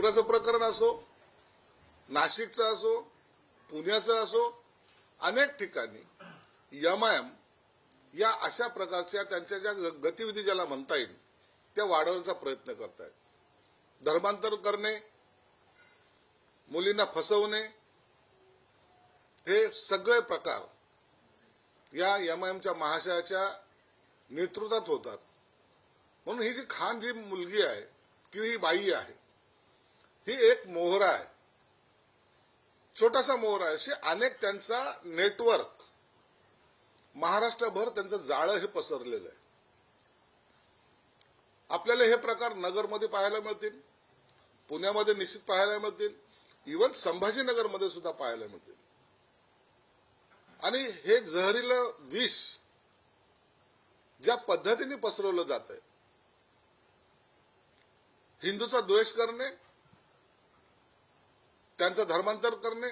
मुंब्राचं प्रकरण असो, नाशिकचं असो, पुण्याचं असो, अनेक ठिकाणी एमआयएम या अशा प्रकारच्या त्यांच्या ज्या गतिविधी ज्याला म्हणता येईल त्या वाढवण्याचा प्रयत्न करतायत. धर्मांतर करणे, मुलींना फसवणे, हे सगळे प्रकार या एमआयएमच्या महाशयाच्या नेतृत्वात होतात. म्हणून ही जी खान जी मुलगी आहे किंवा ही बाई आहे, ही एक मोहरा आहे, छोटासा मोहरा आहे. असे अनेक त्यांचा नेटवर्क महाराष्ट्रभर त्यांचं जाळं हे पसरलेलं आहे. आपल्याला हे प्रकार नगरमध्ये पाहायला मिळतील, पुण्यामध्ये निश्चित पाहायला मिळतील, इव्हन संभाजीनगरमध्ये सुद्धा पाहायला मिळतील. आणि हे जहरीलं विष ज्या पद्धतीने पसरवलं जात आहे, हिंदूचा द्वेष करणे, त्यांचं धर्मांतर करणे,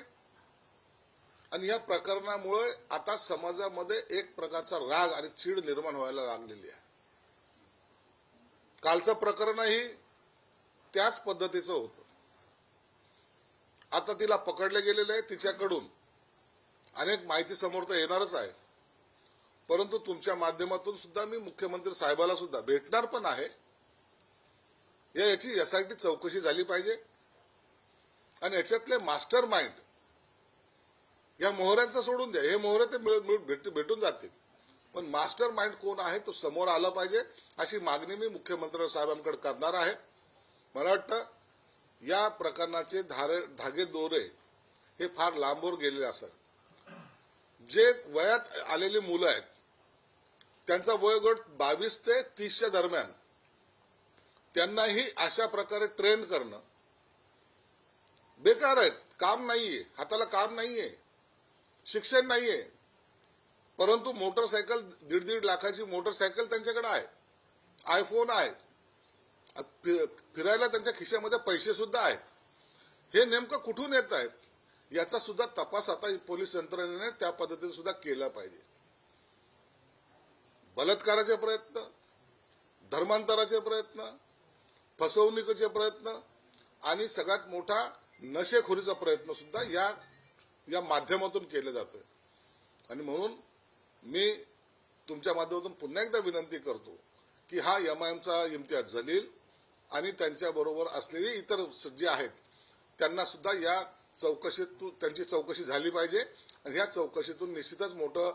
आणि या प्रकरणामुळे आता समाजामध्ये एक प्रकारचा राग आणि चीड निर्माण व्हायला लागलेली आहे. कालचं प्रकरणही त्याच पद्धतीचं होतं. आता तिला पकडले गेलेले आहे, तिच्याकडून अनेक माहिती समोर तर येणारच आहे. परंतु तुमच्या माध्यमातून सुद्धा मी मुख्यमंत्री साहेबाला सुद्धा भेटणार पण आहे. याची एसआयटी चौकशी झाली पाहिजे आणि याच्यातले मास्टर माइंड या मोहऱ्यांचं सोडून द्या, हे मोहरे ते भेटून जातील, पण मास्टर माइंड कोण आहे तो समोर आला पाहिजे, अशी मागणी मी मुख्यमंत्री साहेबांकडे करणार आहे. मला वाटतं या प्रकरणाचे धागे दोरे हे फार लांबवर गेलेले असतात. जे वयात आलेली मुलं आहेत त्यांचा वयोगट 22 ते 30च्या दरम्यान, त्यांनाही अशा प्रकारे ट्रेन करणं बेकार आहेत. काम नाहीये, हाताला काम नाहीये, शिक्षण नाहीये, परंतु मोटरसायकल 1.5 लाखाची मोटरसायकल त्यांच्याकडे आहे, आयफोन आहे, फिरायला त्यांच्या खिशामध्ये पैसे सुद्धा आहेत. हे नेमकं कुठून येत आहेत याचा सुद्धा तपास आता पोलीस यंत्रणेने त्या पद्धतीने सुद्धा केला पाहिजे. बलात्काराचे प्रयत्न, धर्मांतराचे प्रयत्न, फसवणुकीचे प्रयत्न आणि सगळ्यात मोठा नशेखोरीचा प्रयत्न सुद्धा या माध्यमातून केले जातोय. आणि म्हणून मी तुमच्या माध्यमातून पुन्हा एकदा विनंती करतो की हा एमआयएमचा इम्तियाज जलील आणि त्यांच्याबरोबर असलेले इतर जे आहेत त्यांना सुद्धा या चौकशीतून त्यांची चौकशी झाली पाहिजे. आणि या चौकशीतून निश्चितच मोठं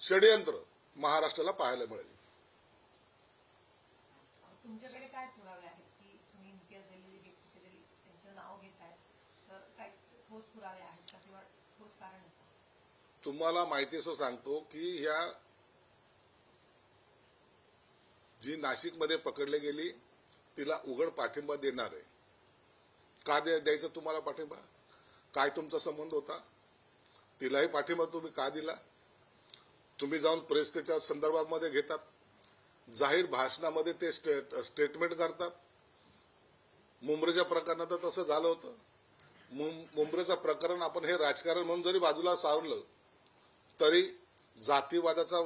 षडयंत्र महाराष्ट्राला पाहायला मिळेल. तुमच्याकडे काय पुरावे आहेत की तुम्ही इम्तियाज जलील व्यक्ती त्यांचं नाव घेत आहेत, तर काय ठोस पुरावे आहेत का किंवा ठोस कारण आहे का? तुम्हाला माहितीचं सांगतो की ह्या जी नाशिकमध्ये पकडली गेली तिला उघड पाठिंबा देणार आहे. का द्यायचं तुम्हाला पाठिंबा? काय तुमचा संबंध होता? तिलाही पाठिंबा तुम्ही का दिला? तुम्ही जाऊन प्रेस त्याच्या संदर्भामध्ये घेतात, जाहीर भाषणामध्ये ते स्टेटमेंट करतात. मुंब्रेच्या प्रकरणात तसं झालं होतं. मुंब्रेचं प्रकरण आपण हे राजकारण म्हणून जरी बाजूला सारलं तरी जातीवादाचा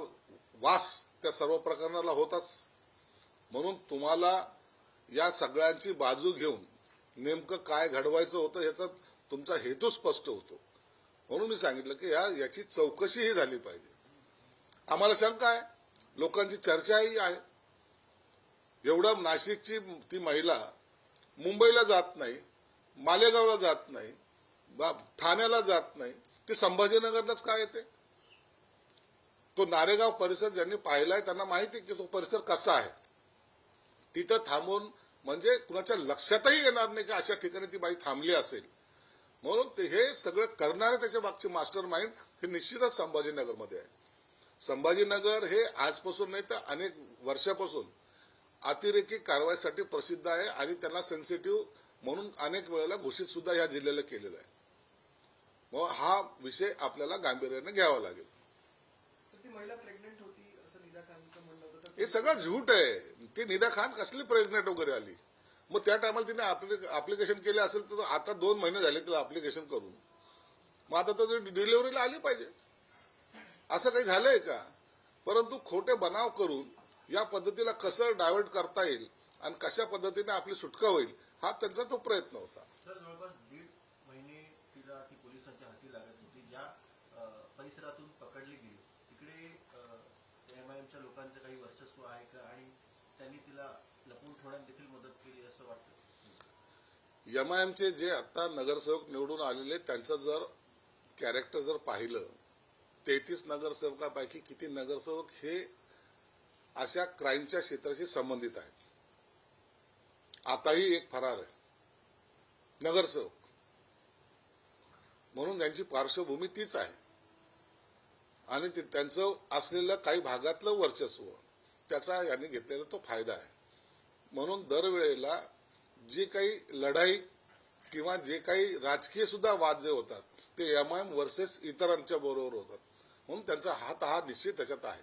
वास त्या सर्व प्रकरणाला होताच. म्हणून तुम्हाला या सगळ्यांची बाजू घेऊन नेमकं काय घडवायचं होतं याचा तुमचा हेतू स्पष्ट होतो. म्हणून मी सांगितलं की याची चौकशीही झाली पाहिजे. आम्हाला शंका आहे, लोकांची चर्चाही आहे. एवढं नाशिकची ती महिला मुंबईला जात नाही, मालेगावला जात नाही, ठाण्याला जात नाही, ती संभाजीनगरलाच काय येते? तो नारेगाव परिसर ज्यांनी पाहिलाय त्यांना माहिती की तो परिसर कसा आहे. तिथं थांबून म्हणजे कुणाच्या लक्षातही येणार नाही की अशा ठिकाणी ती बाई थांबली असेल. म्हणून ते हे सगळं करणारे त्याच्या मागचे मास्टर माइंड हे निश्चितच संभाजीनगरमध्ये आहे. संभाजीनगर हे आजपासून नाही तर अनेक वर्षापासून अतिरेकी कारवाईसाठी प्रसिद्ध आहे आणि त्यांना सेन्सिटिव्ह म्हणून अनेक वेळेला घोषित सुद्धा या जिल्ह्याला केलेलं आहे. मग हा विषय आपल्याला गांभीर्याने घ्यावा लागेल. ती महिला प्रेग्नेंट होती असं निदा खानचं म्हणणं होतं. हे सगळं झूट आहे. ती निदा खान कसली प्रेग्नेंट वगैरे आली? मग त्या टायमाला तिने अप्लिकेशन केले असेल तर आता 2 महिने झाले तिला अप्लिकेशन करून. मग आता तर डिलिव्हरीला आली पाहिजे. असं काही झालंय का? परंतु खोटे बनाव करून या पद्धतीला कसं डायव्हर्ट करता येईल आणि कशा पद्धतीने आपली सुटका होईल हा त्यांचा तो प्रयत्न होता. तर जवळपास 1.5 महिने तिला ती पोलिसांच्या हाती लागत होती. ज्या परिसरातून पकडली गेली तिकडे एमआयएमच्या लोकांचं काही वर्चस्व आहे का आणि त्यांनी तिला लपवून ठेवण्यात देखील मदत केली असं वाटतं? एमआयएमचे जे आता नगरसेवक निवडून आलेले त्यांचं जर कॅरेक्टर जर पाहिलं, 33 नगरसेवकापैकी किती नगरसेवक हे अशा क्राईमच्या क्षेत्राशी संबंधित आहेत. आताही एक फरार आहे नगरसेवक, म्हणून त्यांची पार्श्वभूमी तीच आहे आणि त्यांचं असलेलं काही भागातलं वर्चस्व त्याचा यांनी घेतलेला तो फायदा आहे. म्हणून दरवेळेला जी काही लढाई किंवा जे काही राजकीय सुद्धा वाद जे होतात ते एमआयएम वर्सेस इतरांच्या बरोबर होतात. म्हणून त्यांचा हात हा निश्चित त्याच्यात आहे.